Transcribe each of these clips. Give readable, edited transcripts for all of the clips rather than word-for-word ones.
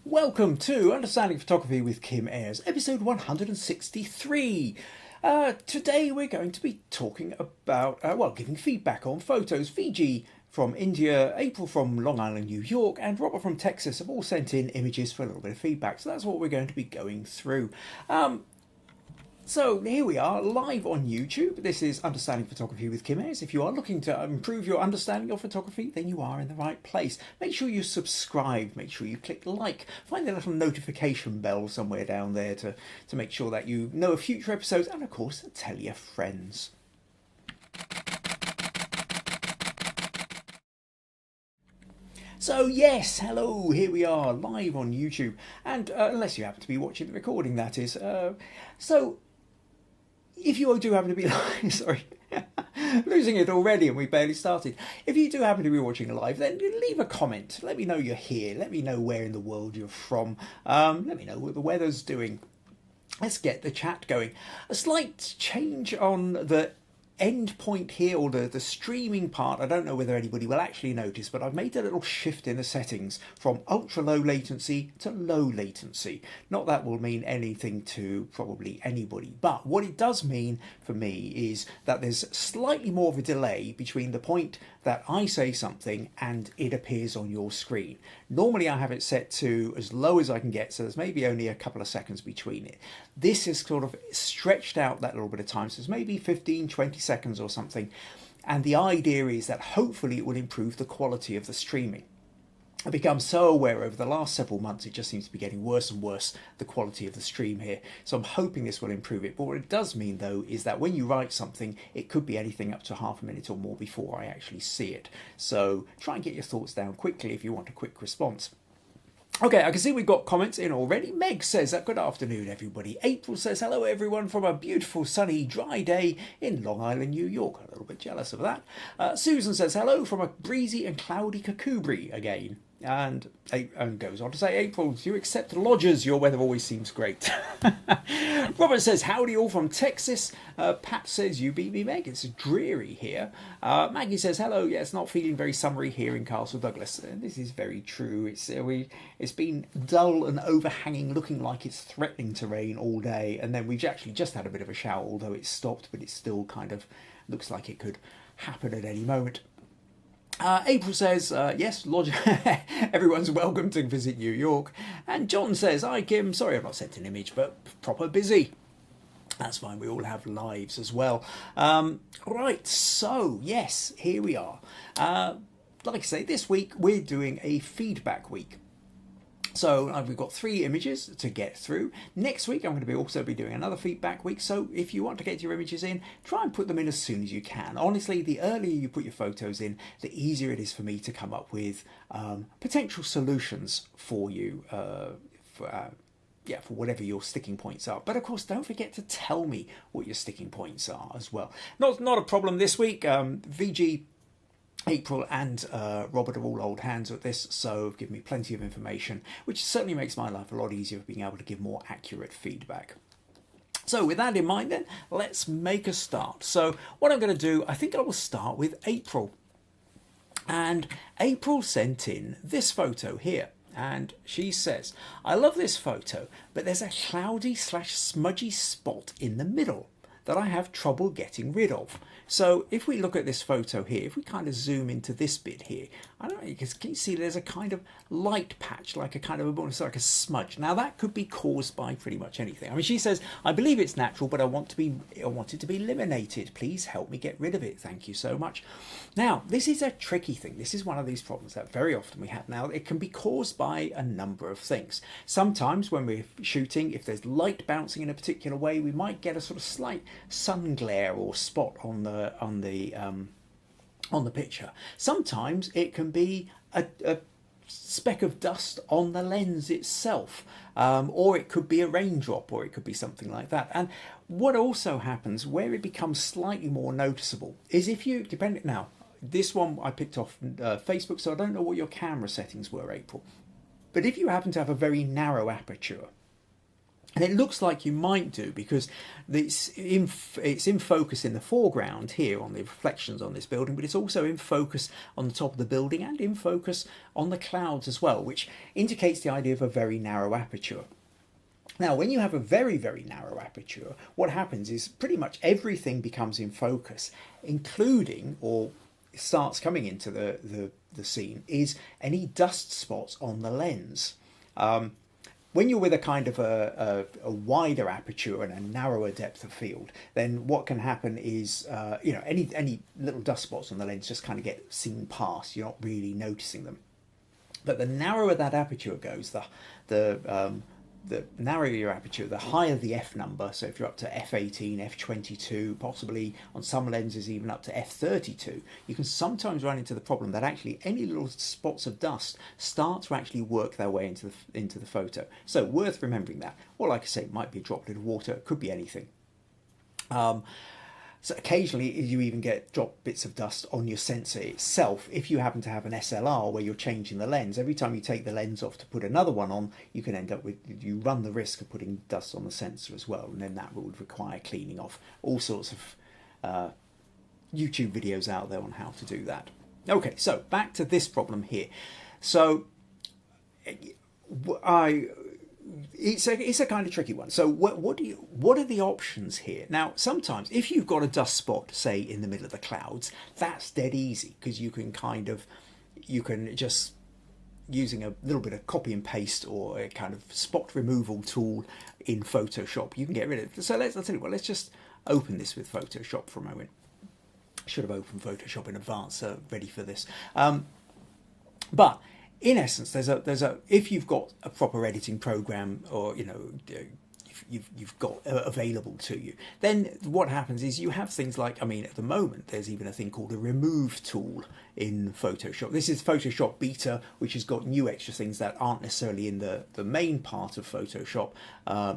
Welcome to Understanding Photography with Kim Ayres, episode 163. Today we're going to be talking about, giving feedback on photos. Viji from India, April from Long Island, New York, and Robert from Texas have all sent in images for a little bit of feedback. So that's what we're going to be going through. So here we are, live on YouTube. This is Understanding Photography with Kim Ayres. If you are looking to improve your understanding of photography, then you are in the right place. Make sure you subscribe, make sure you click like, find the little notification bell somewhere down there to make sure that you know of future episodes, and of course, tell your friends. So yes, hello, here we are, live on YouTube. And unless you happen to be watching the recording, that is. If you do happen to be live, sorry, losing it already and we barely started. If you do happen to be watching live, then leave a comment. Let me know you're here. Let me know where in the world you're from. Let me know what the weather's doing. Let's get the chat going. A slight change on the end point here, or the streaming part. I don't know whether anybody will actually notice, but I've made a little shift in the settings from ultra low latency to low latency. Not that will mean anything to probably anybody, but what it does mean for me is that there's slightly more of a delay between the point that I say something and it appears on your screen. Normally I have it set to as low as I can get, so there's maybe only a couple of seconds between it. This is sort of stretched out that little bit of time, so it's maybe 15-20 seconds or something, and the idea is that hopefully it will improve the quality of the streaming. I've become so aware over the last several months it just seems to be getting worse and worse, the quality of the stream here, so I'm hoping this will improve it. But what it does mean though is that when you write something, it could be anything up to half a minute or more before I actually see it, so try and get your thoughts down quickly if you want a quick response. Okay, I can see we've got comments in already. Meg says, good afternoon, everybody. April says, hello, everyone, from a beautiful, sunny, dry day in Long Island, New York. A little bit jealous of that. Susan says, hello, from a breezy and cloudy Kakubri again. And goes on to say, April, do you accept lodgers? Your weather always seems great. Robert says, howdy all from Texas. Pat says, you beat me, Meg. It's dreary here. Maggie says, hello. Yeah, it's not feeling very summery here in Castle Douglas. This is very true. It's been dull and overhanging, looking like it's threatening to rain all day. And then we've actually just had a bit of a shower, although it's stopped, but it still kind of looks like it could happen at any moment. April says, yes, everyone's welcome to visit New York. And John says, hi Kim, sorry I've not sent an image, but proper busy. That's fine, we all have lives as well. Right, so yes, here we are. Like I say, this week we're doing a feedback week. So we've got 3 images to get through. Next week I'm going to also be doing another feedback week, so if you want to get your images in, try and put them in as soon as you can. Honestly, the earlier you put your photos in, the easier it is for me to come up with potential solutions for you for whatever your sticking points are. But of course, don't forget to tell me what your sticking points are as well. Not a problem this week. Viji, April and Robert are all old hands at this, so give me plenty of information, which certainly makes my life a lot easier for being able to give more accurate feedback. So with that in mind then, let's make a start. So what I'm going to do, I think I will start with April. And April sent in this photo here. And she says, I love this photo, but there's a cloudy/smudgy spot in the middle that I have trouble getting rid of. So if we look at this photo here, if we kind of zoom into this bit here, I don't know, can you see there's a kind of light patch, like a kind of almost like a smudge. Now that could be caused by pretty much anything. I mean, she says, I believe it's natural, but I want it to be eliminated. Please help me get rid of it. Thank you so much. Now, this is a tricky thing. This is one of these problems that very often we have. Now, it can be caused by a number of things. Sometimes when we're shooting, if there's light bouncing in a particular way, we might get a sort of slight sun glare or spot on the picture. Sometimes it can be a speck of dust on the lens itself, or it could be a raindrop, or it could be something like that. And what also happens where it becomes slightly more noticeable is if you now this one I picked off Facebook, so I don't know what your camera settings were, April, but if you happen to have a very narrow aperture, And it looks like you might do because it's in focus in the foreground here on the reflections on this building, but it's also in focus on the top of the building and in focus on the clouds as well, which indicates the idea of a very narrow aperture. Now, when you have a very, very narrow aperture, what happens is pretty much everything becomes in focus, including, or starts coming into the scene, is any dust spots on the lens. When you're with a kind of a wider aperture and a narrower depth of field, then what can happen is, any little dust spots on the lens just kind of get seen past. You're not really noticing them. But the narrower that aperture goes, the narrower your aperture, the higher the f number. So if you're up to f18, f22, possibly on some lenses even up to f32, you can sometimes run into the problem that actually any little spots of dust start to actually work their way into the photo. So worth remembering that. Or like I say, it might be a droplet of water, it could be anything. So occasionally you even get drop bits of dust on your sensor itself. If you happen to have an SLR where you're changing the lens, every time you take the lens off to put another one on, you can end up with, you run the risk of putting dust on the sensor as well, and then that would require cleaning off. All sorts of YouTube videos out there on how to do that. Okay, so back to this problem here. So it's a kind of tricky one. So what are the options here? Now, sometimes if you've got a dust spot, say in the middle of the clouds, that's dead easy because you can just, using a little bit of copy and paste or a kind of spot removal tool in Photoshop, you can get rid of it. So I'll tell you what, let's just open this with Photoshop for a moment. I should have opened Photoshop in advance, ready for this. But in essence, there's a if you've got a proper editing program, or you've got available to you, then what happens is you have things like, at the moment there's even a thing called a remove tool in Photoshop. This is Photoshop Beta, which has got new extra things that aren't necessarily in the main part of Photoshop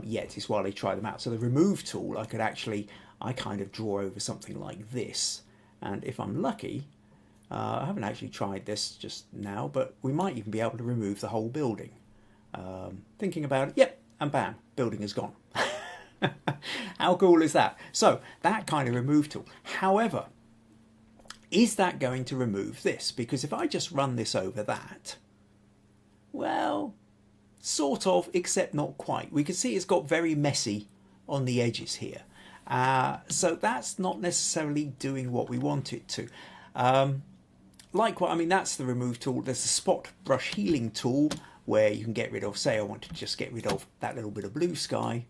yet. It's while they try them out. So the remove tool, I kind of draw over something like this, and if I'm lucky, I haven't actually tried this just now, but we might even be able to remove the whole building. Thinking about it, yep, and bam, building is gone. How cool is that? So that kind of remove tool. However, is that going to remove this? Because if I just run this over that, well, sort of, except not quite. We can see it's got very messy on the edges here. So that's not necessarily doing what we want it to. That's the remove tool. There's the spot brush healing tool where you can get rid of, say I want to just get rid of that little bit of blue sky.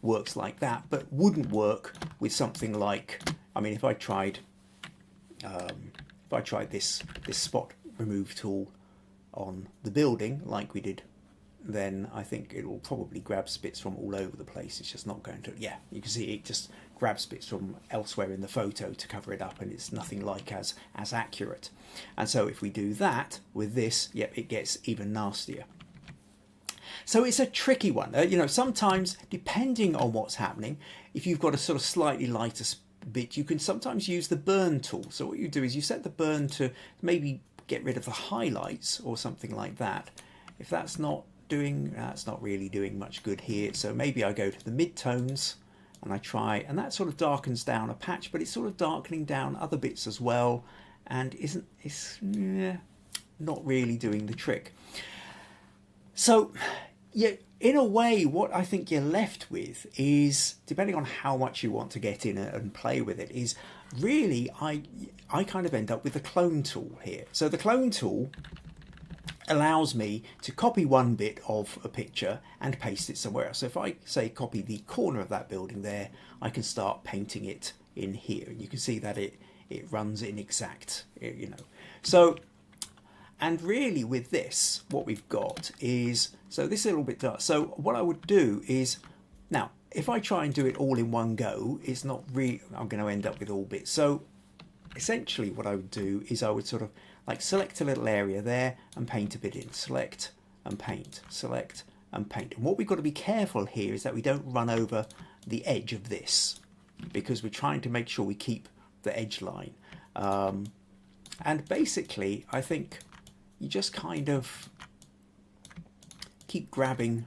Works like that, but wouldn't work with something like, if I tried this spot remove tool on the building like we did, then I think it will probably grab bits from all over the place. It's just not going to, yeah, you can see it just grabs bits from elsewhere in the photo to cover it up, and it's nothing like as accurate. And so if we do that with this, yep, it gets even nastier. So it's a tricky one. Sometimes, depending on what's happening, if you've got a sort of slightly lighter bit, you can sometimes use the burn tool. So what you do is you set the burn to maybe get rid of the highlights or something like that. If that's not really doing much good here, so maybe I go to the mid-tones and I try, and that sort of darkens down a patch, but it's sort of darkening down other bits as well, and it's not really doing the trick. So yeah, in a way, what I think you're left with is, depending on how much you want to get in and play with it, is really I kind of end up with the clone tool here. So the clone tool allows me to copy one bit of a picture and paste it somewhere else. So if I say copy the corner of that building there, I can start painting it in here, and you can see that it runs in exact, So, and really with this, what we've got is, so this little bit dark. So what I would do is, now if I try and do it all in one go, it's not really, I'm going to end up with all bits. So essentially what I would do is I would sort of select a little area there and paint a bit in, select and paint, select and paint. And what we've got to be careful here is that we don't run over the edge of this, because we're trying to make sure we keep the edge line. And basically, I think you just kind of keep grabbing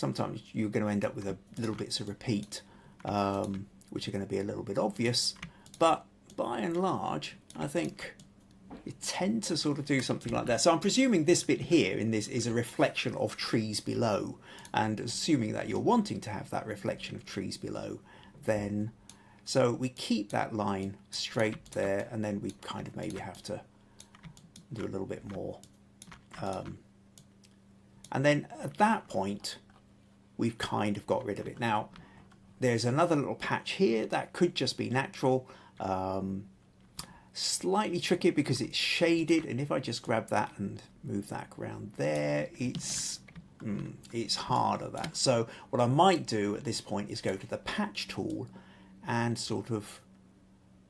sometimes you're going to end up with a little bits of repeat, which are going to be a little bit obvious. But by and large, I think you tend to sort of do something like that. So I'm presuming this bit here in this is a reflection of trees below, and assuming that you're wanting to have that reflection of trees below, then so we keep that line straight there, and then we kind of maybe have to do a little bit more. And then at that point, we've kind of got rid of it. Now, there's another little patch here that could just be natural. Slightly tricky because it's shaded, and if I just grab that and move that around there, it's harder that. So what I might do at this point is go to the patch tool and sort of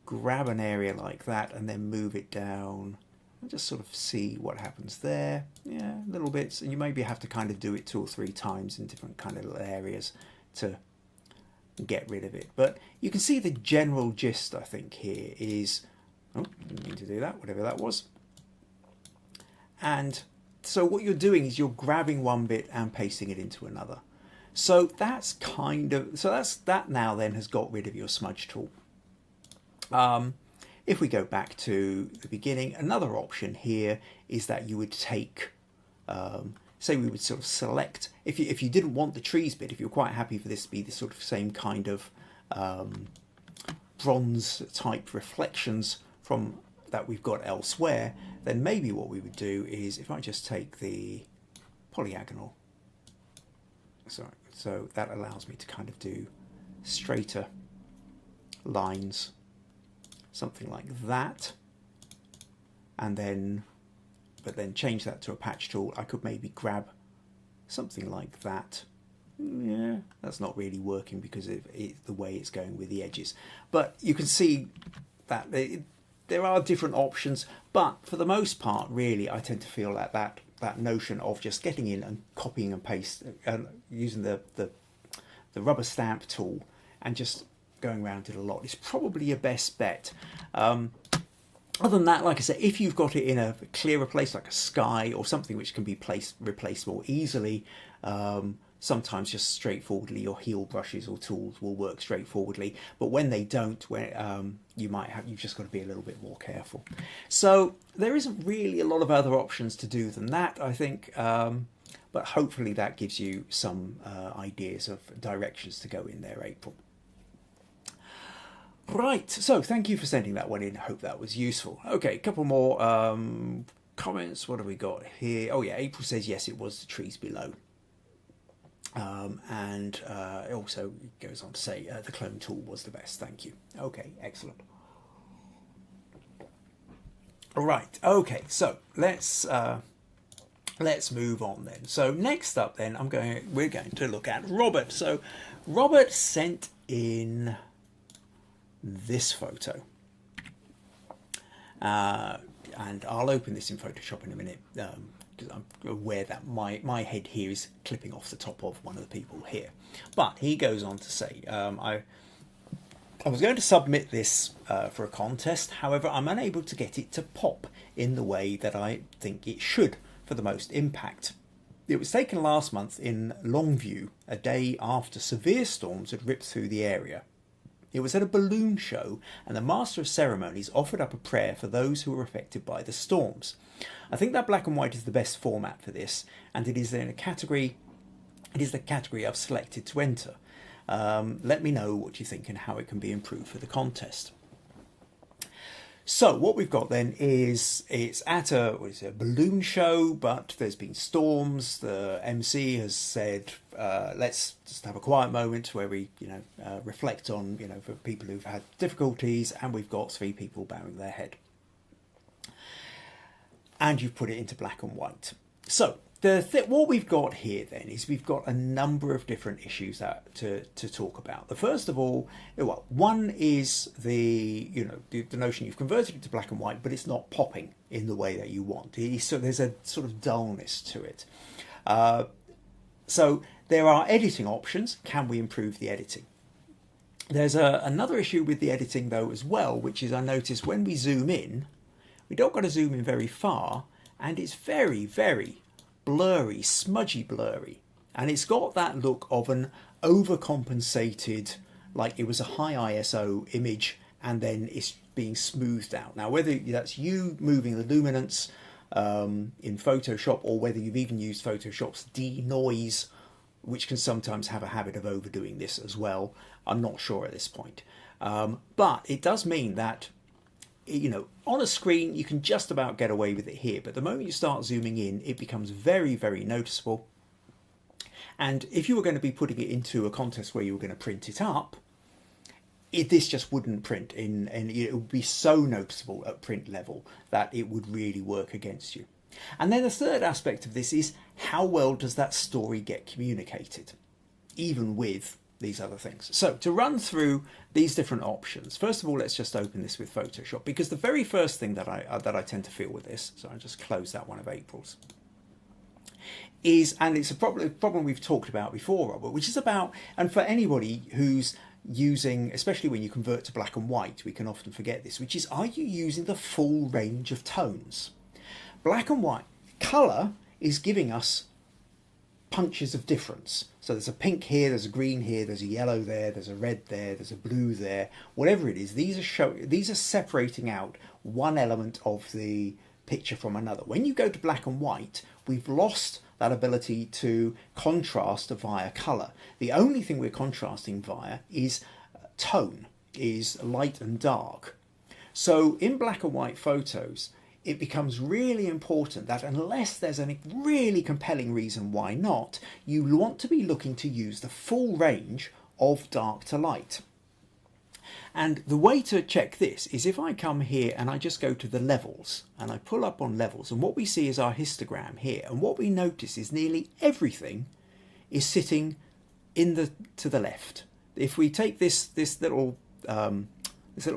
grab an area like that and then move it down and just sort of see what happens there. Yeah, little bits, and you maybe have to kind of do it 2 or 3 times in different kind of little areas to get rid of it. But you can see the general gist, I think, here is, oh, didn't mean to do that, whatever that was. And so what you're doing is you're grabbing one bit and pasting it into another. So that's kind of, so that now then has got rid of your smudge tool. If we go back to the beginning, another option here is that you would take, say we would sort of select, if you didn't want the trees bit, if you're quite happy for this to be the sort of same kind of bronze type reflections from that we've got elsewhere, then maybe what we would do is, if I just take the polyagonal, sorry, so that allows me to kind of do straighter lines, something like that, and then, but then change that to a patch tool. I could maybe grab something like that. Yeah, that's not really working because of the way it's going with the edges. But you can see that there are different options, but for the most part, really, I tend to feel like that notion of just getting in and copying and paste and using the rubber stamp tool and just going around it a lot is probably your best bet. Other than that, like I said, if you've got it in a clearer place like a sky or something which can be replaced more easily, sometimes just straightforwardly your heel brushes or tools will work straightforwardly. But when they don't, you've just got to be a little bit more careful. So there isn't really a lot of other options to do than that, I think. But hopefully that gives you some ideas of directions to go in there, April. Right, so thank you for sending that one in. I hope that was useful. Okay, a couple more comments. What have we got here? Oh yeah, April says yes, it was the trees below. And also it goes on to say the clone tool was the best. Thank you. Okay, excellent. All right. Okay, so let's move on then. So next up, then we're going to look at Robert. So Robert sent in this photo, and I'll open this in Photoshop in a minute. Because I'm aware that my head here is clipping off the top of one of the people here. But he goes on to say, I was going to submit this for a contest, however I'm unable to get it to pop in the way that I think it should for the most impact. It was taken last month in Longview, a day after severe storms had ripped through the area. It was at a balloon show, and the Master of Ceremonies offered up a prayer for those who were affected by the storms. I think that black and white is the best format for this, and it is in a category. It is the category I've selected to enter. Let me know what you think and how it can be improved for the contest. So what we've got then is it's at a balloon show, but there's been storms. The MC has said, let's just have a quiet moment where we, reflect on, for people who've had difficulties, and we've got 3 people bowing their head. And you've put it into black and white. So what we've got here then is we've got a number of different issues to talk about. The first of all, one is the notion you've converted it to black and white, but it's not popping in the way that you want. So there's a sort of dullness to it. So there are editing options. Can we improve the editing? There's another issue with the editing though as well, which is I notice when we zoom in, we don't got to zoom in very far, and it's very, very blurry, smudgy blurry. And it's got that look of an overcompensated, like it was a high ISO image and then it's being smoothed out. Now, whether that's you moving the luminance in Photoshop, or whether you've even used Photoshop's denoise, which can sometimes have a habit of overdoing this as well, I'm not sure at this point. But it does mean that, you know, on a screen you can just about get away with it here, but the moment you start zooming in, it becomes very, very noticeable. And if you were going to be putting it into a contest where you were going to print it up, this just wouldn't print in, and it would be so noticeable at print level that it would really work against you. And then the third aspect of this is, how well does that story get communicated, even with these other things? So to run through these different options, first of all, let's just open this with Photoshop, because the very first thing that I tend to feel with this, so I'll just close that one of April's, is, and it's a problem we've talked about before, Robert, which is about, and for anybody who's using, especially when you convert to black and white, we can often forget this, which is, are you using the full range of tones? Black and white colour is giving us punches of difference. So there's a pink here, there's a green here, there's a yellow there, there's a red there, there's a blue there, whatever it is. These are separating out one element of the picture from another. When you go to black and white, we've lost that ability to contrast via colour. The only thing we're contrasting via is tone, is light and dark. So in black and white photos, it becomes really important that unless there's a really compelling reason why not, you want to be looking to use the full range of dark to light. And the way to check this is if I come here and I just go to the levels and I pull up on levels, and what we see is our histogram here, and what we notice is nearly everything is sitting to the left. If we take this little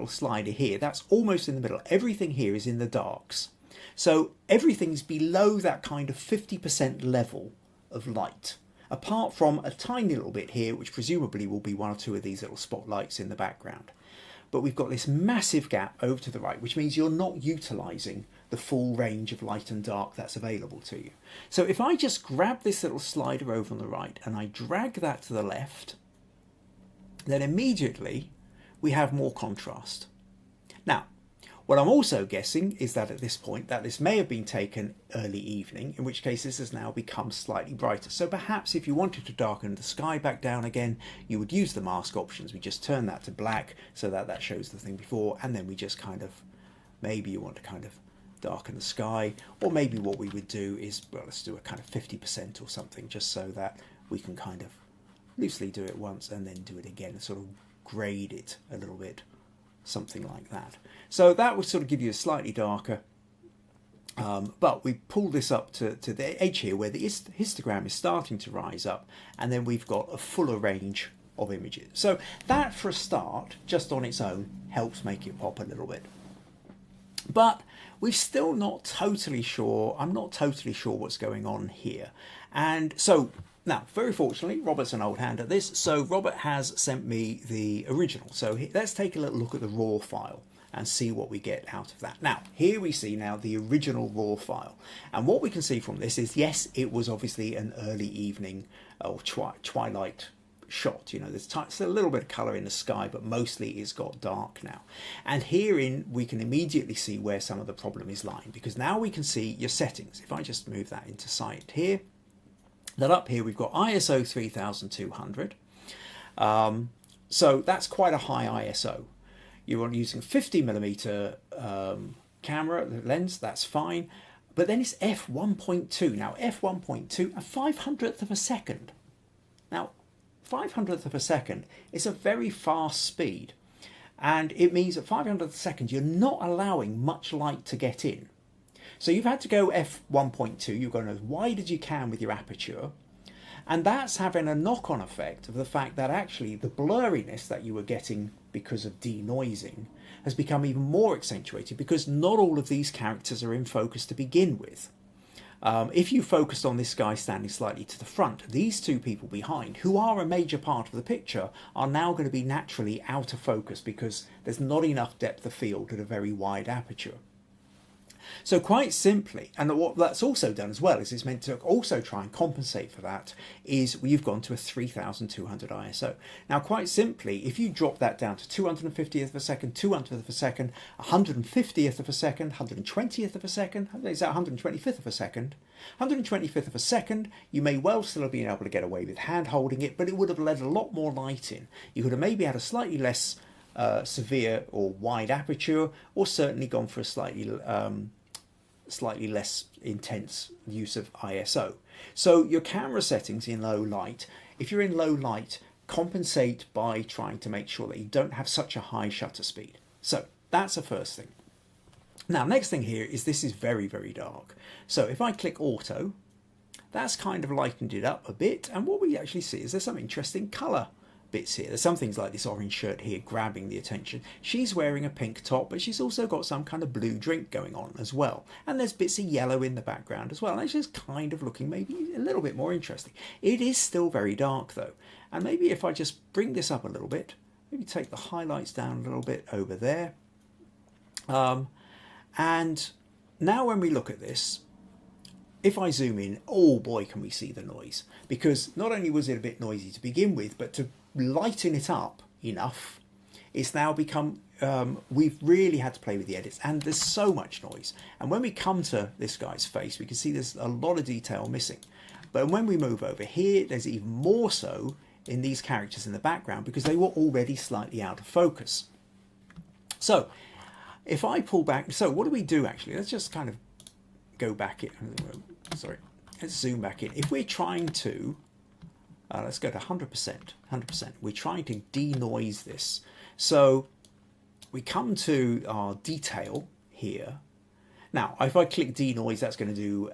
slider here, that's almost in the middle. Everything here is in the darks. So everything's below that kind of 50% level of light, apart from a tiny little bit here, which presumably will be one or two of these little spotlights in the background. But we've got this massive gap over to the right, which means you're not utilising the full range of light and dark that's available to you. So if I just grab this little slider over on the right and I drag that to the left, then immediately we have more contrast. Now, what I'm also guessing is that at this point that this may have been taken early evening, in which case this has now become slightly brighter. So perhaps if you wanted to darken the sky back down again, you would use the mask options. We just turn that to black so that that shows the thing before, and then we just kind of, maybe you want to kind of darken the sky, or maybe what we would do is, well, let's do a kind of 50% or something, just so that we can kind of loosely do it once and then do it again and sort of grade it a little bit, something like that. So that would sort of give you a slightly darker, but we pull this up to the edge here where the histogram is starting to rise up, and then we've got a fuller range of images. So that, for a start, just on its own, helps make it pop a little bit. But we're still not totally sure, I'm not totally sure what's going on here. And so now, very fortunately, Robert's an old hand at this, so Robert has sent me the original. So let's take a little look at the raw file and see what we get out of that. Now, here we see now the original raw file. And what we can see from this is, yes, it was obviously an early evening or twilight shot. You know, there's a little bit of colour in the sky, but mostly it's got dark now. And herein we can immediately see where some of the problem is lying, because now we can see your settings. If I just move that into sight here, that up here we've got ISO 3200. So that's quite a high ISO. You're using 50mm camera lens, that's fine. But then it's f1.2. Now f1.2, a 500th of a second. Now 500th of a second is a very fast speed. And it means at 500th of a second, you're not allowing much light to get in. So you've had to go f1.2, you've gone as wide as you can with your aperture, and that's having a knock-on effect of the fact that actually the blurriness that you were getting because of denoising has become even more accentuated, because not all of these characters are in focus to begin with. If you focused on this guy standing slightly to the front, these two people behind, who are a major part of the picture, are now going to be naturally out of focus because there's not enough depth of field at a very wide aperture. So quite simply, and what that's also done as well is it's meant to also try and compensate for that, is we've gone to a 3200 ISO. Now quite simply, if you drop that down to 250th of a second, 200th of a second, 150th of a second, 120th of a second, is that 125th of a second? 125th of a second, you may well still have been able to get away with hand holding it, but it would have let a lot more light in. You could have maybe had a slightly less severe or wide aperture, or certainly gone for a slightly less intense use of ISO. So your camera settings in low light, if you're in low light, compensate by trying to make sure that you don't have such a high shutter speed. So that's the first thing. Now, next thing here is this is very, very dark. So if I click auto, that's kind of lightened it up a bit. And what we actually see is there's some interesting color bits here. There's some things like this orange shirt here grabbing the attention. She's wearing a pink top, but she's also got some kind of blue drink going on as well. And there's bits of yellow in the background as well. And it's just kind of looking maybe a little bit more interesting. It is still very dark though. And maybe if I just bring this up a little bit, maybe take the highlights down a little bit over there. And now when we look at this, if I zoom in, oh boy, can we see the noise. Because not only was it a bit noisy to begin with, but to lighten it up enough, it's now become, we've really had to play with the edits, and there's so much noise. And when we come to this guy's face, we can see there's a lot of detail missing. But when we move over here, there's even more so in these characters in the background because they were already slightly out of focus. So if I pull back, so what do we do actually? Let's just kind of go back in, sorry, let's zoom back in. If we're trying to, let's go to 100%, we're trying to denoise this. So we come to our detail here. Now, if I click denoise, that's going to do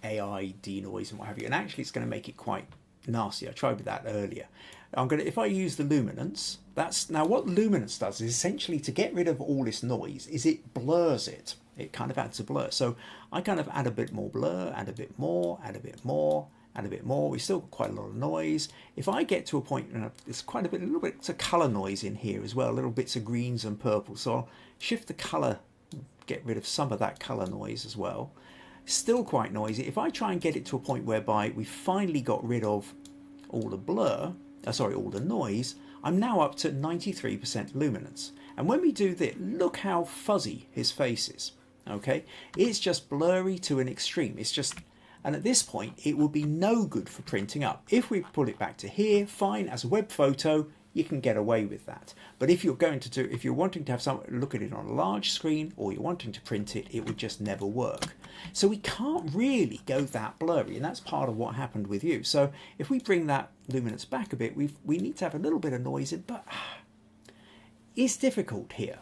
AI denoise and what have you. And actually it's going to make it quite nasty. I tried with that earlier. If I use the luminance, now what luminance does is essentially to get rid of all this noise is it blurs it. It kind of adds a blur. So I kind of add a bit more blur, add a bit more, add a bit more, add a bit more. We still got quite a lot of noise. If I get to a point, there's quite a little bit of colour noise in here as well, little bits of greens and purple. So I'll shift the colour, get rid of some of that colour noise as well. Still quite noisy. If I try and get it to a point whereby we finally got rid of all the blur, all the noise, I'm now up to 93% luminance. And when we do this, look how fuzzy his face is. Okay, it's just blurry to an extreme. It's just, and at this point, it will be no good for printing up. If we pull it back to here, fine, as a web photo, you can get away with that. But if you're going to do, if you're wanting to have someone look at it on a large screen, or you're wanting to print it, it would just never work. So we can't really go that blurry, and that's part of what happened with you. So if we bring that luminance back a bit, we need to have a little bit of noise in, but it's difficult here.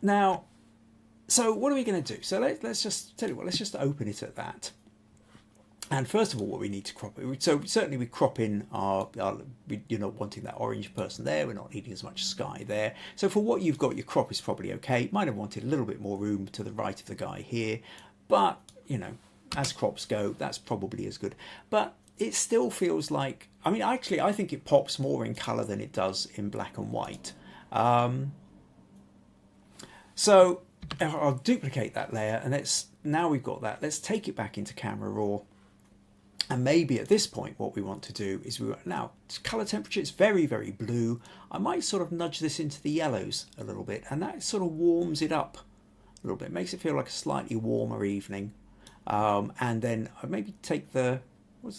Now, so what are we going to do? So let's just tell you what. Let's just open it at that. And first of all, what we need to crop it. So certainly we crop in you're not wanting that orange person there. We're not needing as much sky there. So for what you've got, your crop is probably okay. Might have wanted a little bit more room to the right of the guy here, but you know, as crops go, that's probably as good. But it still feels like, I mean, actually, I think it pops more in color than it does in black and white. So I'll duplicate that layer, and now we've got that. Let's take it back into Camera Raw. And maybe at this point, what we want to do is now color temperature is very, very blue. I might sort of nudge this into the yellows a little bit, and that sort of warms it up a little bit, makes it feel like a slightly warmer evening. And then I maybe take what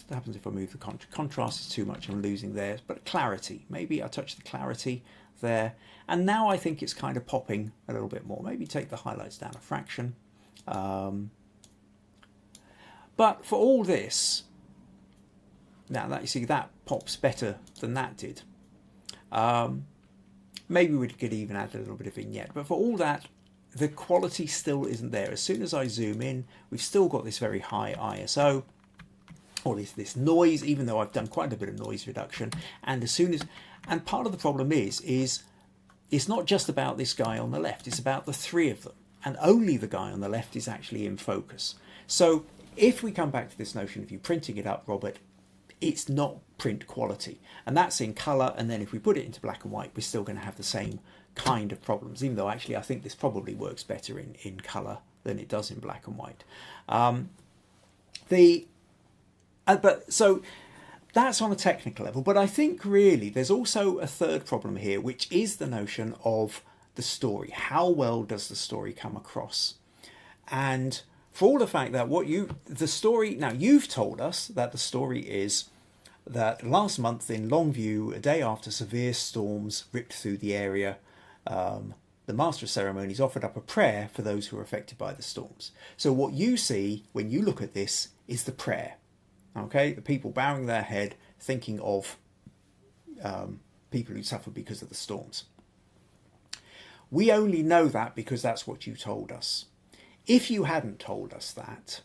happens if I move the contrast is too much, I'm losing there, but clarity, maybe I touch the clarity there. And now I think it's kind of popping a little bit more. Maybe take the highlights down a fraction. But for all this, now that you see that pops better than that did. Maybe we could even add a little bit of vignette, but for all that, the quality still isn't there. As soon as I zoom in, we've still got this very high ISO, or this noise, even though I've done quite a bit of noise reduction. And and part of the problem is it's not just about this guy on the left, it's about the three of them. And only the guy on the left is actually in focus. So if we come back to this notion of you printing it up, Robert, it's not print quality. And that's in color. And then if we put it into black and white, we're still going to have the same kind of problems, even though actually I think this probably works better in colour than it does in black and white. But so that's on a technical level, but I think really there's also a third problem here, which is the notion of the story. How well does the story come across? And for all the fact that now you've told us that the story is that last month in Longview, a day after severe storms ripped through the area, the Master of Ceremonies offered up a prayer for those who were affected by the storms. So what you see when you look at this is the prayer. Okay, the people bowing their head, thinking of people who suffered because of the storms. We only know that because that's what you told us. If you hadn't told us that,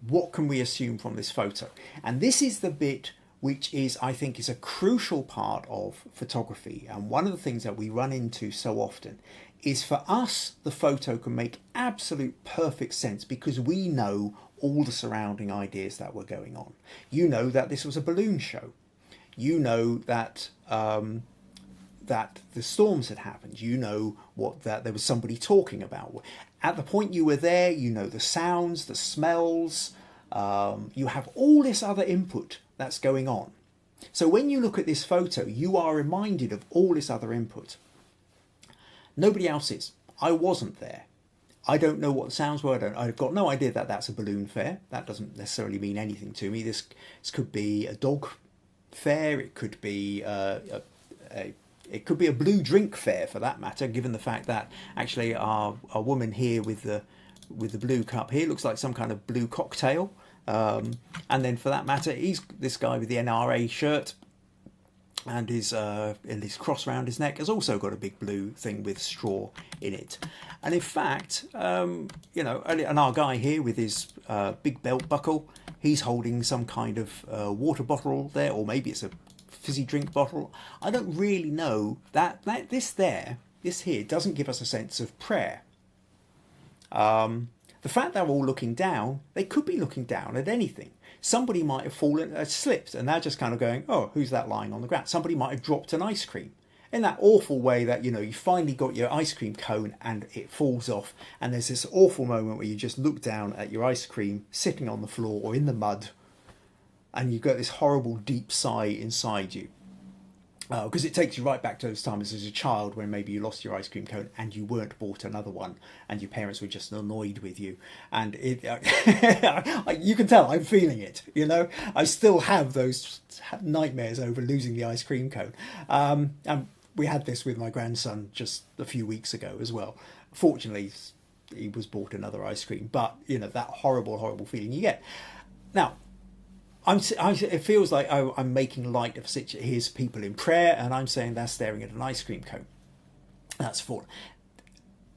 what can we assume from this photo? And this is the bit which I think is a crucial part of photography. And one of the things that we run into so often is, for us, the photo can make absolute perfect sense because we know all the surrounding ideas that were going on. You know that this was a balloon show. You know that that the storms had happened. You know that there was somebody talking about. At the point you were there, you know the sounds, the smells. You have all this other input that's going on. So when you look at this photo, you are reminded of all this other input. Nobody else is. I wasn't there. I don't know what the sounds were. I've got no idea that that's a balloon fair. That doesn't necessarily mean anything to me. This could be a dog fair. It could be it could be a blue drink fair, for that matter. Given the fact that actually our woman here with the blue cup here looks like some kind of blue cocktail. And then for that matter, this guy with the NRA shirt and his cross around his neck has also got a big blue thing with straw in it. And in fact, and our guy here with his big belt buckle, he's holding some kind of water bottle there, or maybe it's a fizzy drink bottle. I don't really know. This here doesn't give us a sense of prayer. The fact they're all looking down, they could be looking down at anything. Somebody might have fallen, slipped, and they're just kind of going, oh, who's that lying on the ground? Somebody might have dropped an ice cream. In that awful way that, you finally got your ice cream cone and it falls off. And there's this awful moment where you just look down at your ice cream sitting on the floor or in the mud. And you've got this horrible deep sigh inside you. Because it takes you right back to those times as a child when maybe you lost your ice cream cone and you weren't bought another one and your parents were just annoyed with you. And you can tell I'm feeling it, I still have those nightmares over losing the ice cream cone. And we had this with my grandson just a few weeks ago as well. Fortunately, he was bought another ice cream, but, that horrible, horrible feeling you get. Now, it feels like I'm making light of here's people in prayer, and I'm saying they're staring at an ice cream cone. That's false.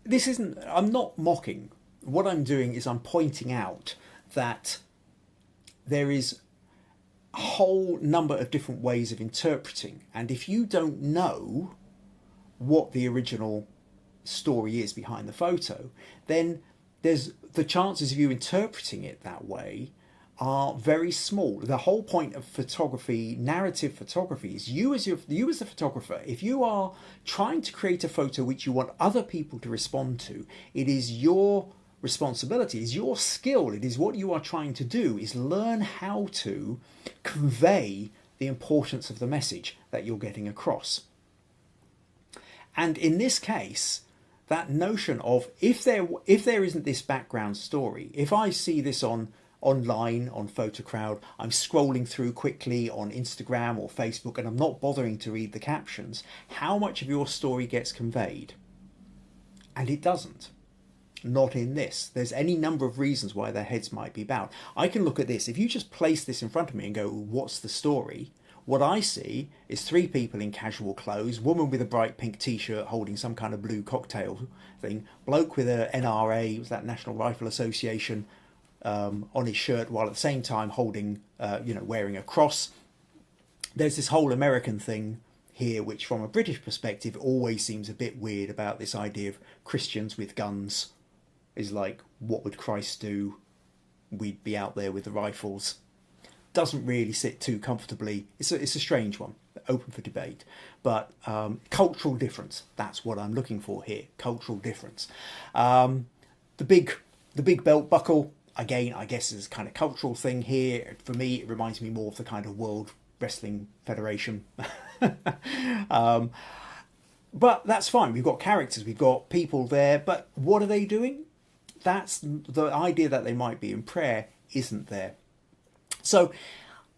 I'm not mocking. What I'm doing is I'm pointing out that there is a whole number of different ways of interpreting, and if you don't know what the original story is behind the photo, then there's the chances of you interpreting it that way are very small. The whole point of photography, narrative photography, is you as the photographer, if you are trying to create a photo which you want other people to respond to, it is your responsibility, it is your skill, it is what you are trying to do, is learn how to convey the importance of the message that you're getting across. And in this case, that notion of if there isn't this background story, if I see this online on PhotoCrowd, I'm scrolling through quickly on Instagram or Facebook and I'm not bothering to read the captions, how much of your story gets conveyed? And it doesn't. Not in this. There's any number of reasons why their heads might be bowed. I can look at this. If you just place this in front of me and go, what's the story? What I see is three people in casual clothes, woman with a bright pink t-shirt holding some kind of blue cocktail thing, bloke with a NRA, was that National Rifle Association, on his shirt, while at the same time holding, wearing a cross. There's this whole American thing here, which from a British perspective always seems a bit weird, about this idea of Christians with guns. Is like, what would Christ do? We'd be out there with the rifles. Doesn't really sit too comfortably. It's a strange one. open for debate. But cultural difference, that's what I'm looking for here, cultural difference. The big belt buckle, again, I guess is a kind of cultural thing here. For me, it reminds me more of the kind of World Wrestling Federation. But that's fine. We've got characters, we've got people there, but what are they doing? That's the idea that they might be in prayer isn't there. So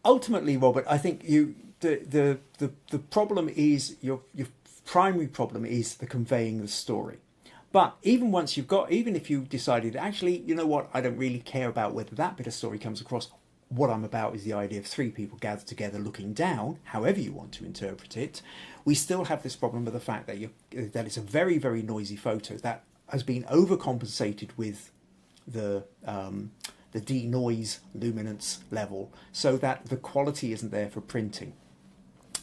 ultimately, Robert, I think the problem is your primary problem is the conveying the story. But even if you decided, actually, you know what, I don't really care about whether that bit of story comes across. What I'm about is the idea of three people gathered together looking down, however you want to interpret it. We still have this problem with the fact that it's a very, very noisy photo that has been overcompensated with the denoise luminance level so that the quality isn't there for printing.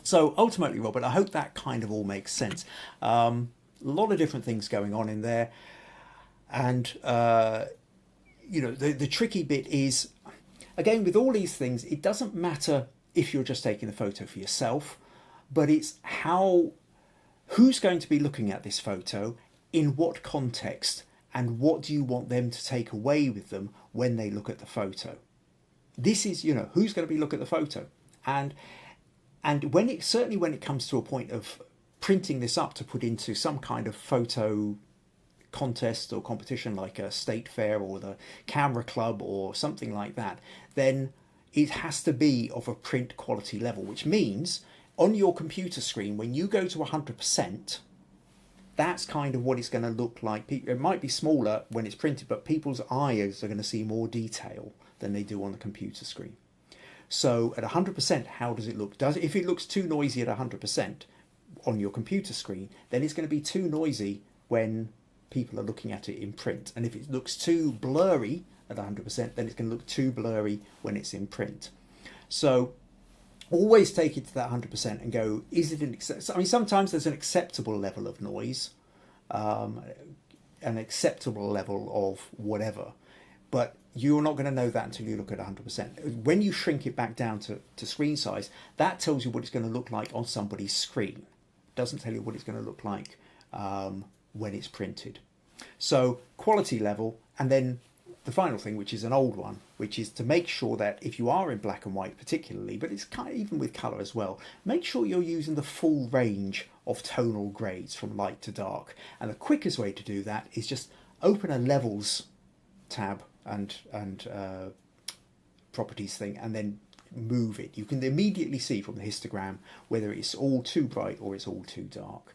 So ultimately, Robert, I hope that kind of all makes sense. A lot of different things going on in there. And, the tricky bit is, again, with all these things, it doesn't matter if you're just taking the photo for yourself, but it's who's going to be looking at this photo, in what context, and what do you want them to take away with them when they look at the photo. This is, who's going to be looking at the photo. And when it comes to a point of printing this up to put into some kind of photo contest or competition like a state fair or the camera club or something like that, then it has to be of a print quality level, which means on your computer screen, when you go to 100%, that's kind of what it's going to look like. It might be smaller when it's printed, but people's eyes are going to see more detail than they do on the computer screen. So at 100%, how does it look? If it looks too noisy at 100% on your computer screen, then it's going to be too noisy when people are looking at it in print. And if it looks too blurry at 100%, then it's going to look too blurry when it's in print. So always take it to that 100% and go, is it sometimes there's an acceptable level of noise, an acceptable level of whatever, but you're not going to know that until you look at 100%. When you shrink it back down to screen size, that tells you what it's going to look like on somebody's screen. It doesn't tell you what it's going to look like when it's printed. So quality level, and then the final thing, which is an old one, which is to make sure that if you are in black and white particularly, but it's kind of even with colour as well, make sure you're using the full range of tonal grades from light to dark. And the quickest way to do that is just open a levels tab and properties thing, and then move it. You can immediately see from the histogram whether it's all too bright or it's all too dark.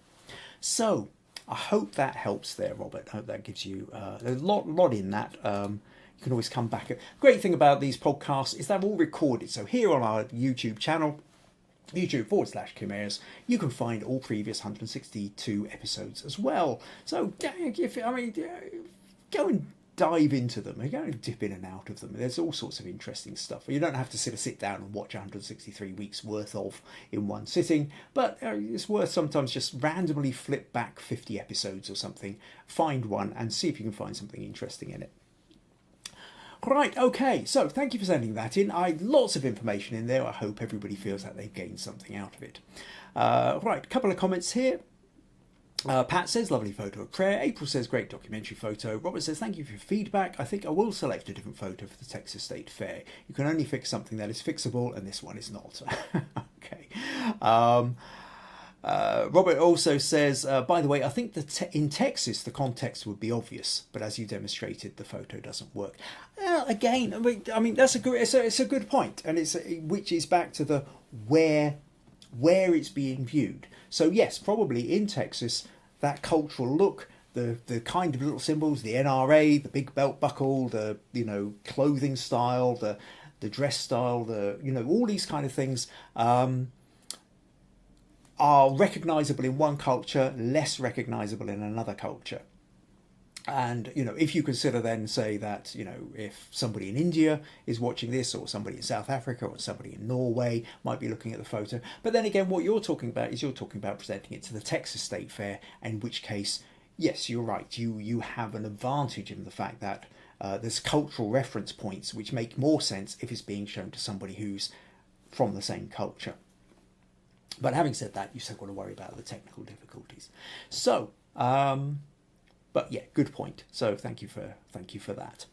So I hope that helps there, Robert. I hope that gives you a lot in that. You can always come back. Great thing about these podcasts is they're all recorded. So here on our YouTube channel, YouTube.com/Ayres, you can find all previous 162 episodes as well. So go and dive into them. You go and dip in and out of them. There's all sorts of interesting stuff. You don't have to sit down and watch 163 weeks worth of in one sitting, but it's worth sometimes just randomly flip back 50 episodes or something, find one and see if you can find something interesting in it. Right, okay, so thank you for sending that in. Lots of information in there. I hope everybody feels that they've gained something out of it. Right, a couple of comments here. Pat says, lovely photo of prayer. April says, great documentary photo. Robert says, thank you for your feedback. I think I will select a different photo for the Texas State Fair. You can only fix something that is fixable, and this one is not. Okay. Robert also says, by the way, I think that in Texas the context would be obvious, but as you demonstrated, the photo doesn't work. Again, I mean that's it's a good point, and which is back to the where it's being viewed. So yes, probably in Texas, that cultural look, the kind of little symbols, the NRA, the big belt buckle, the clothing style, the dress style, all these kind of things are recognisable in one culture, less recognisable in another culture. And, if you consider then, say that, if somebody in India is watching this, or somebody in South Africa, or somebody in Norway might be looking at the photo. But then again, what you're talking about presenting it to the Texas State Fair, in which case, yes, you're right. You have an advantage in the fact that there's cultural reference points which make more sense if it's being shown to somebody who's from the same culture. But having said that, you still got to worry about the technical difficulties. So, but yeah, good point. So thank you for that.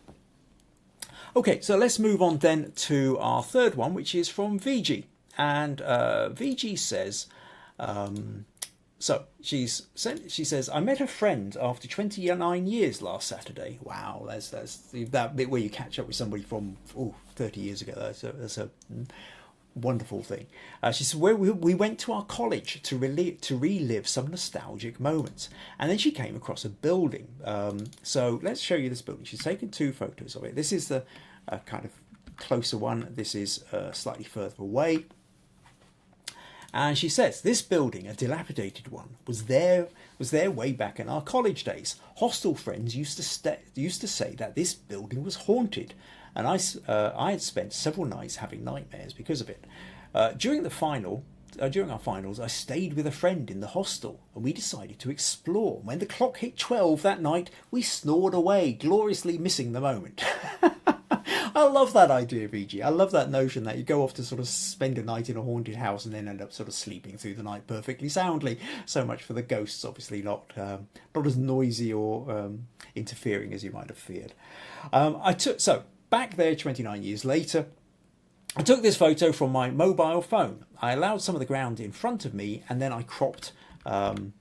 Okay, so let's move on then to our third one, which is from Viji. And Viji says, she says, I met a friend after 29 years last Saturday. Wow, that's that bit where you catch up with somebody from 30 years ago. That's a wonderful thing. She said, we went to our college to relive some nostalgic moments, and then she came across a building. So let's show you this building. She's taken 2 photos of it. This is the kind of closer one. This is slightly further away. And she says, this building, a dilapidated one, was there way back in our college days. Hostel friends used to say that this building was haunted, and I had spent several nights having nightmares because of it. During our finals, I stayed with a friend in the hostel, and we decided to explore. When the clock hit 12 that night, we snored away, gloriously missing the moment. I love that idea, Viji. I love that notion that you go off to sort of spend a night in a haunted house and then end up sort of sleeping through the night perfectly soundly. So much for the ghosts, obviously not as noisy or interfering as you might have feared. So back there 29 years later, I took this photo from my mobile phone. I allowed some of the ground in front of me, and then I cropped the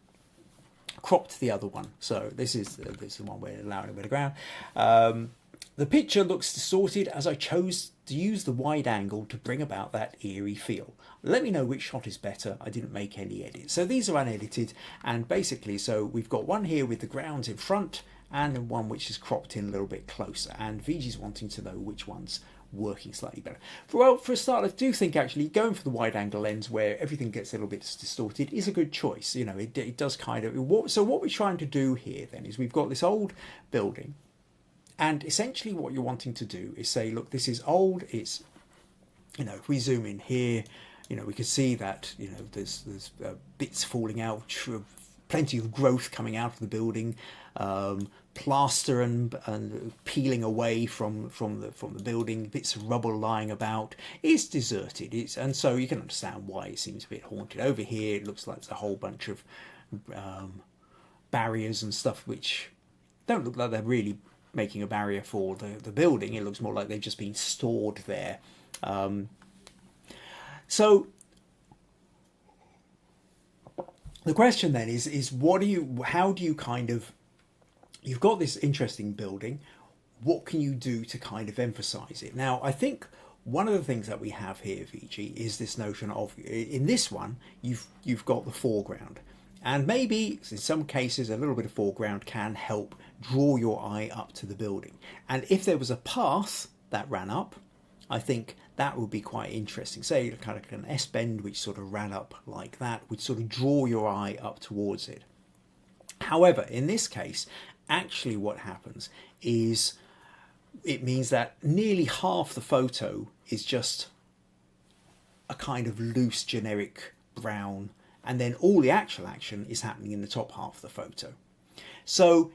other one. So this is the one where allowing a bit of ground. The picture looks distorted as I chose to use the wide angle to bring about that eerie feel. Let me know which shot is better. I didn't make any edits. So these are unedited, and basically, so we've got one here with the grounds in front and one which is cropped in a little bit closer. And Viji's wanting to know which one's working slightly better. Well, for a start, I do think actually going for the wide angle lens where everything gets a little bit distorted is a good choice. You know, it does kind of... So what we're trying to do here then is we've got this old building. And essentially what you're wanting to do is say, look, this is old. It's, you know, if we zoom in here, you know, we can see that, you know, there's bits falling out, plenty of growth coming out of the building, plaster and peeling away from the building, bits of rubble lying about. It's deserted. And so you can understand why it seems a bit haunted. Over here, it looks like there's a whole bunch of barriers and stuff which don't look like they're really making a barrier for the building. It looks more like they've just been stored there. So the question then is how do you kind of, you've got this interesting building, what can you do to kind of emphasize it? Now, I think one of the things that we have here, Viji, is this notion of, in this one, you've got the foreground. And maybe, in some cases, a little bit of foreground can help draw your eye up to the building. And if there was a path that ran up, I think that would be quite interesting. Say, kind of an S-bend which sort of ran up like that, would sort of draw your eye up towards it. However, in this case, actually what happens is it means that nearly half the photo is just a kind of loose, generic brown, and then all the actual action is happening in the top half of the photo. So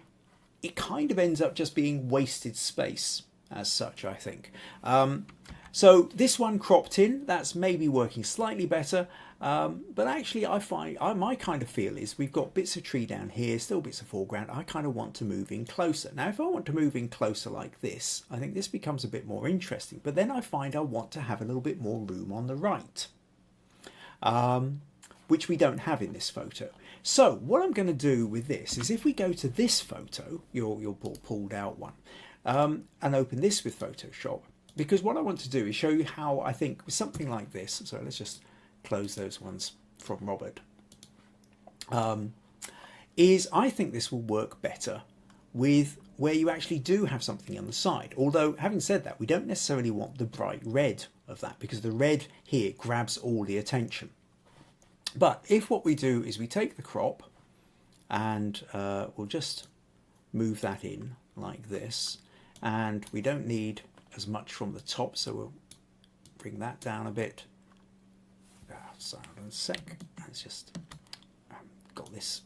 it kind of ends up just being wasted space as such, I think. So this one cropped in, that's maybe working slightly better. But actually I find, my kind of feel is we've got bits of tree down here, still bits of foreground. I kind of want to move in closer. Now, if I want to move in closer like this, I think this becomes a bit more interesting. But then I find I want to have a little bit more room on the right. Which we don't have in this photo. So what I'm going to do with this is if we go to this photo, your pulled out one, and open this with Photoshop, because what I want to do is show you how I think with something like this, so let's just close those ones from Robert, is I think this will work better with where you actually do have something on the side. Although, having said that, we don't necessarily want the bright red of that, because the red here grabs all the attention. But if what we do is we take the crop and we'll just move that in like this, and we don't need as much from the top, so we'll bring that down a bit. Sorry, hold on a sec. It's just got this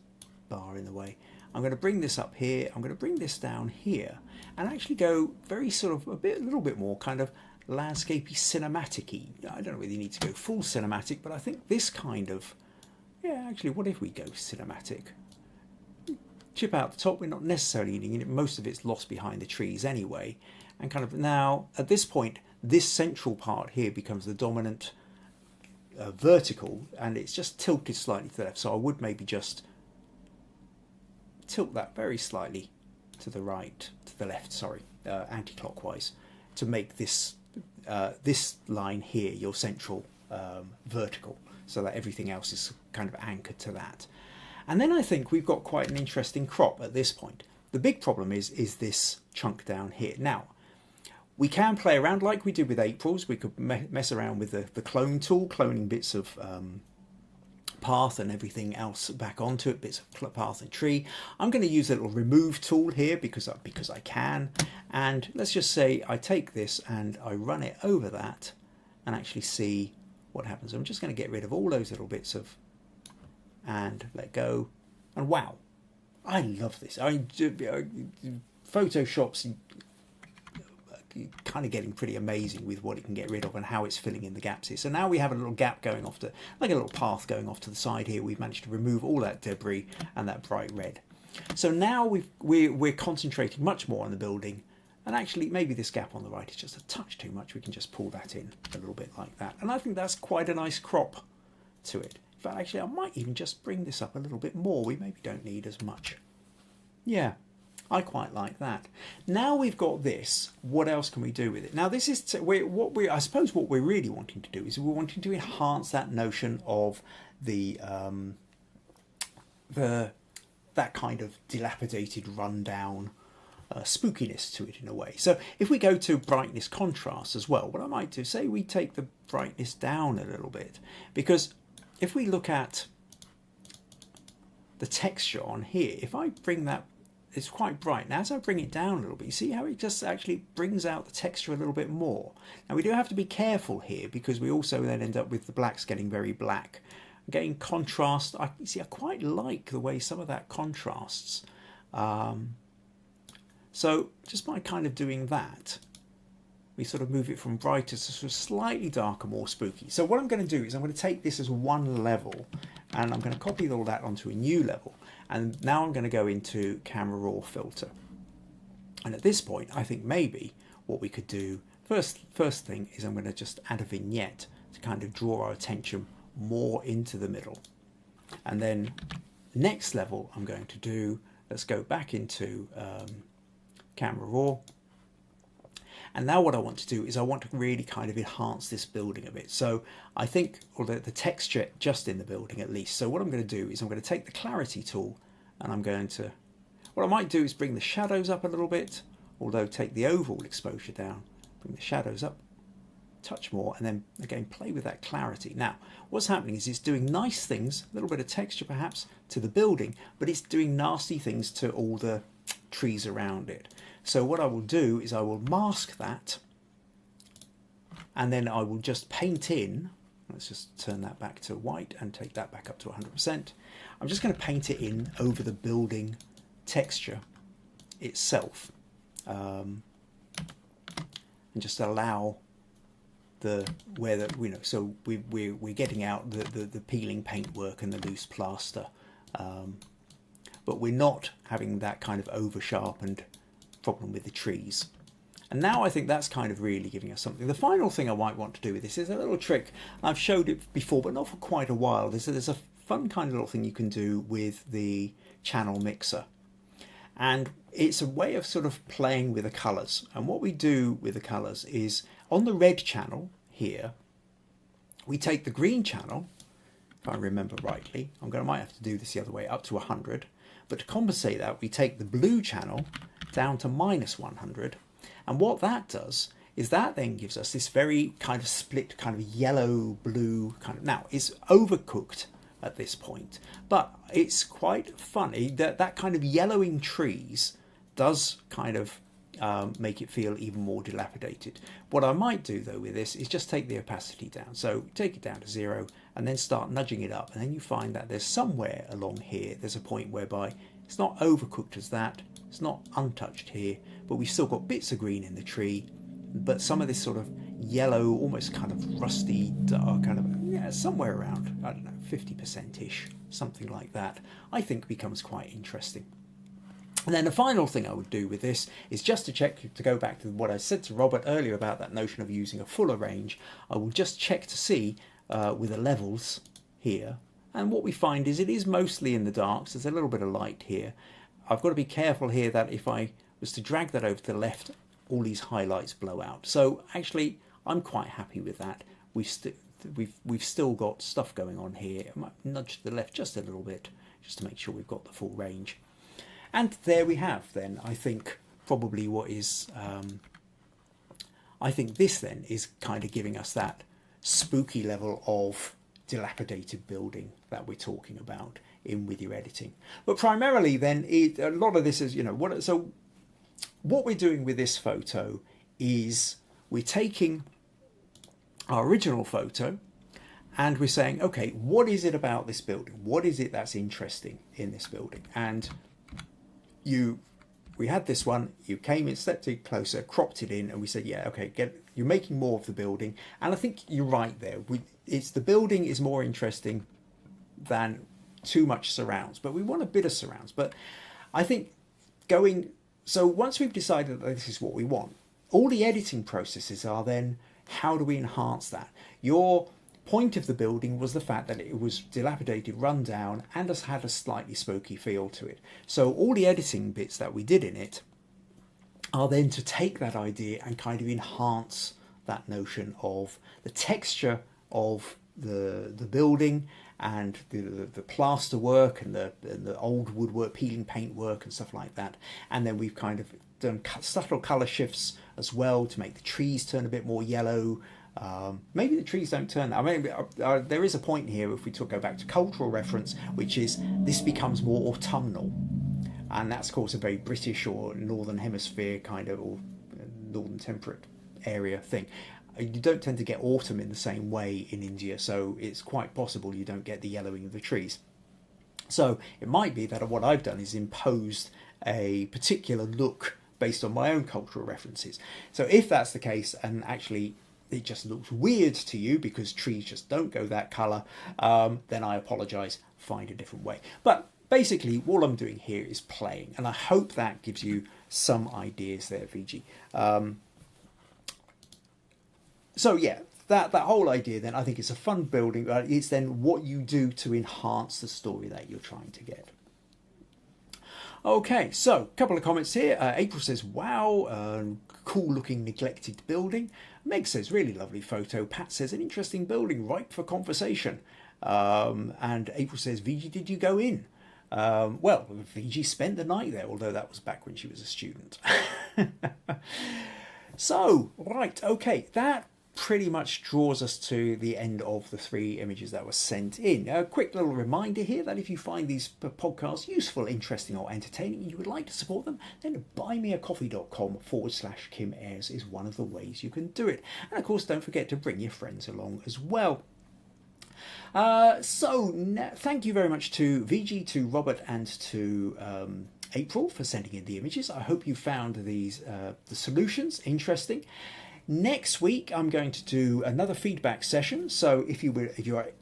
bar in the way. I'm going to bring this up here. I'm going to bring this down here, and actually go very sort of a little bit more kind of landscapey, cinematic-y. I don't know whether you need to go full cinematic, but I think this kind of, yeah, actually, what if we go cinematic? Chip out the top, we're not necessarily needing it, most of it's lost behind the trees anyway. And kind of now, at this point, this central part here becomes the dominant vertical, and it's just tilted slightly to the left, so I would maybe just tilt that very slightly to the right, to the left, sorry, anti-clockwise, to make this this line here your central vertical, so that everything else is kind of anchored to that. And then I think we've got quite an interesting crop at this point. The big problem is this chunk down here. Now, we can play around like we did with April's. We could mess around with the clone tool, cloning bits of path and everything else back onto it, bits of path and tree. I'm going to use a little remove tool here because I can. And let's just say I take this and I run it over that and actually see what happens. I'm just going to get rid of all those little bits of, and let go. And wow, I love this. Photoshop's kind of getting pretty amazing with what it can get rid of and how it's filling in the gaps here. So now we have a little gap going off to, like a little path going off to the side here. We've managed to remove all that debris and that bright red. So now we're concentrating much more on the building, and actually maybe this gap on the right is just a touch too much. We can just pull that in a little bit like that, and I think that's quite a nice crop to it. In fact, actually I might even just bring this up a little bit more. We maybe don't need as much. Yeah, I quite like that. Now we've got this, what else can we do with it? Now this is I suppose what we're really wanting to do is we're wanting to enhance that notion of the that kind of dilapidated, rundown spookiness to it in a way. So if we go to brightness contrast as well, what I might do, say we take the brightness down a little bit, because if we look at the texture on here, if I bring that, it's quite bright. Now as I bring it down a little bit, you see how it just actually brings out the texture a little bit more. Now we do have to be careful here, because we also then end up with the blacks getting very black. Getting contrast, I quite like the way some of that contrasts. So just by kind of doing that, we sort of move it from brighter to sort of slightly darker, more spooky. So what I'm going to do is I'm going to take this as one level, and I'm going to copy all that onto a new level. And now I'm going to go into Camera Raw filter. And at this point, I think maybe what we could do, first thing is I'm going to just add a vignette to kind of draw our attention more into the middle. And then next level I'm going to do, let's go back into Camera Raw. And now what I want to do is I want to really kind of enhance this building a bit. So I think, or the texture just in the building at least. So what I'm going to do is I'm going to take the clarity tool, and I'm going to, what I might do is bring the shadows up a little bit, although take the overall exposure down, bring the shadows up, touch more, and then again play with that clarity. Now what's happening is it's doing nice things, a little bit of texture perhaps to the building, but it's doing nasty things to all the trees around it. So what I will do is I will mask that, and then I will just paint in, let's just turn that back to white and take that back up to 100%. I'm just going to paint it in over the building texture itself, and just allow so we're getting out the peeling paintwork and the loose plaster, but we're not having that kind of over sharpened problem with the trees. And now I think that's kind of really giving us something. The final thing I might want to do with this is a little trick. I've showed it before, but not for quite a while. There's a fun kind of little thing you can do with the channel mixer, and it's a way of sort of playing with the colors. And what we do with the colors is, on the red channel here, we take the green channel, if I remember rightly, might have to do this the other way, up to 100, but to compensate that we take the blue channel down to -100, and what that does is that then gives us this very kind of split, kind of yellow blue kind of, now it's overcooked at this point, but it's quite funny that that kind of yellowing trees does kind of make it feel even more dilapidated. What I might do though with this is just take the opacity down, so take it down to 0 and then start nudging it up, and then you find that there's somewhere along here there's a point whereby it's not overcooked as that, it's not untouched here, but we've still got bits of green in the tree, but some of this sort of yellow, almost kind of rusty, dark, kind of, yeah, somewhere around, I don't know, 50%-ish, something like that, I think becomes quite interesting. And then the final thing I would do with this is just to check, to go back to what I said to Robert earlier about that notion of using a fuller range. I will just check to see with the levels here. And what we find is it is mostly in the darks. There's a little bit of light here. I've got to be careful here that if I was to drag that over to the left, all these highlights blow out. So actually, I'm quite happy with that. We've still got stuff going on here. I might nudge to the left just a little bit, just to make sure we've got the full range. And there we have then, I think, probably what is, I think this then is kind of giving us that spooky level of dilapidated building that we're talking about in with your editing. But primarily then, a lot of this is, so what we're doing with this photo is we're taking our original photo and we're saying, okay, what is it about this building? What is it that's interesting in this building? And we had this one, you came in, stepped in closer, cropped it in, and we said, yeah, okay, you're making more of the building. And I think you're right there. It's the building is more interesting than too much surrounds, but we want a bit of surrounds. But I think so once we've decided that this is what we want, all the editing processes are then, how do we enhance that? Your point of the building was the fact that it was dilapidated, run down, and has had a slightly spooky feel to it. So all the editing bits that we did in it are then to take that idea and kind of enhance that notion of the texture of the building and the plaster work and the old woodwork, peeling paint work and stuff like that. And then we've kind of done subtle colour shifts as well to make the trees turn a bit more yellow. Maybe the trees don't turn. I mean, there is a point here, if we go back to cultural reference, which is this becomes more autumnal, and that's of course a very British or Northern Hemisphere kind of, or Northern Temperate area thing. You don't tend to get autumn in the same way in India, so it's quite possible you don't get the yellowing of the trees. So it might be that what I've done is imposed a particular look based on my own cultural references. So if that's the case, and actually it just looks weird to you because trees just don't go that colour, then I apologise, find a different way. But basically all I'm doing here is playing, and I hope that gives you some ideas there, Viji. So yeah, that whole idea then, I think it's a fun building. It's then what you do to enhance the story that you're trying to get. Okay, so a couple of comments here. April says, wow, cool looking neglected building. Meg says, really lovely photo. Pat says, an interesting building, ripe for conversation. And April says, Viji, did you go in? Well, Viji spent the night there, although that was back when she was a student. So, right, okay, that pretty much draws us to the end of the 3 images that were sent in. A quick little reminder here that if you find these podcasts useful, interesting or entertaining and you would like to support them, then buymeacoffee.com/Kim Ayres is one of the ways you can do it. And of course, don't forget to bring your friends along as well. Thank you very much to Viji, to Robert and to April for sending in the images. I hope you found these the solutions interesting. Next week, I'm going to do another feedback session. So if you are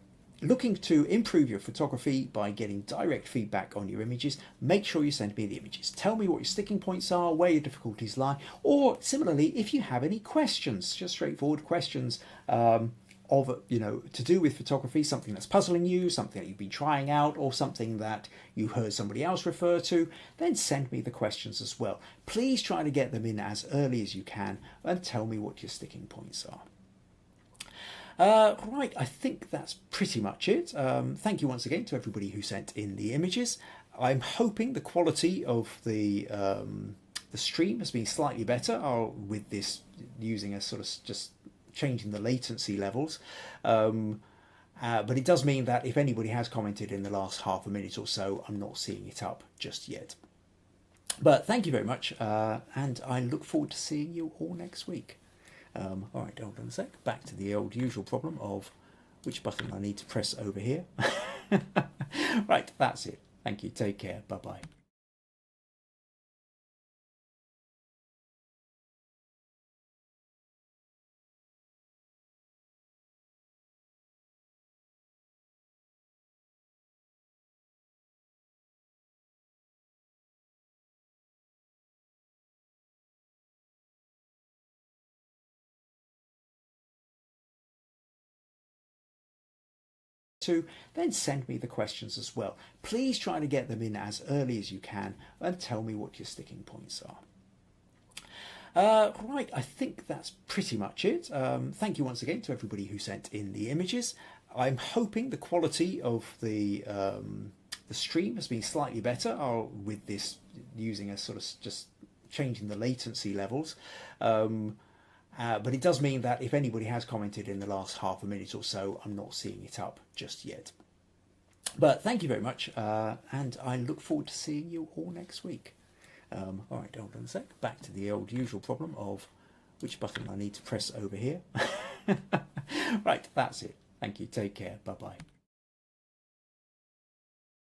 looking to improve your photography by getting direct feedback on your images, make sure you send me the images. Tell me what your sticking points are, where your difficulties lie, or similarly, if you have any questions, just straightforward questions to do with photography, something that's puzzling you, something that you've been trying out, or something that you heard somebody else refer to, then send me the questions as well. Please try to get them in as early as you can and tell me what your sticking points are. Right, I think that's pretty much it. Thank you once again to everybody who sent in the images. I'm hoping the quality of the stream has been slightly better with this using a sort of just changing the latency levels, but it does mean that if anybody has commented in the last half a minute or so, I'm not seeing it up just yet. But thank you very much, and I look forward to seeing you all next week. All right, hold on a sec. Back to the old usual problem of which button I need to press over here. Right, that's it. Thank you. Take care. Bye-bye. to, then send me the questions as well. Please try to get them in as early as you can and tell me what your sticking points are. Right, I think that's pretty much it. Thank you once again to everybody who sent in the images. I'm hoping the quality of the stream has been slightly better with this using a sort of just changing the latency levels. But it does mean that if anybody has commented in the last half a minute or so, I'm not seeing it up just yet. But thank you very much, and I look forward to seeing you all next week. All right, hold on a sec. Back to the old usual problem of which button I need to press over here. Right, that's it. Thank you. Take care. Bye-bye.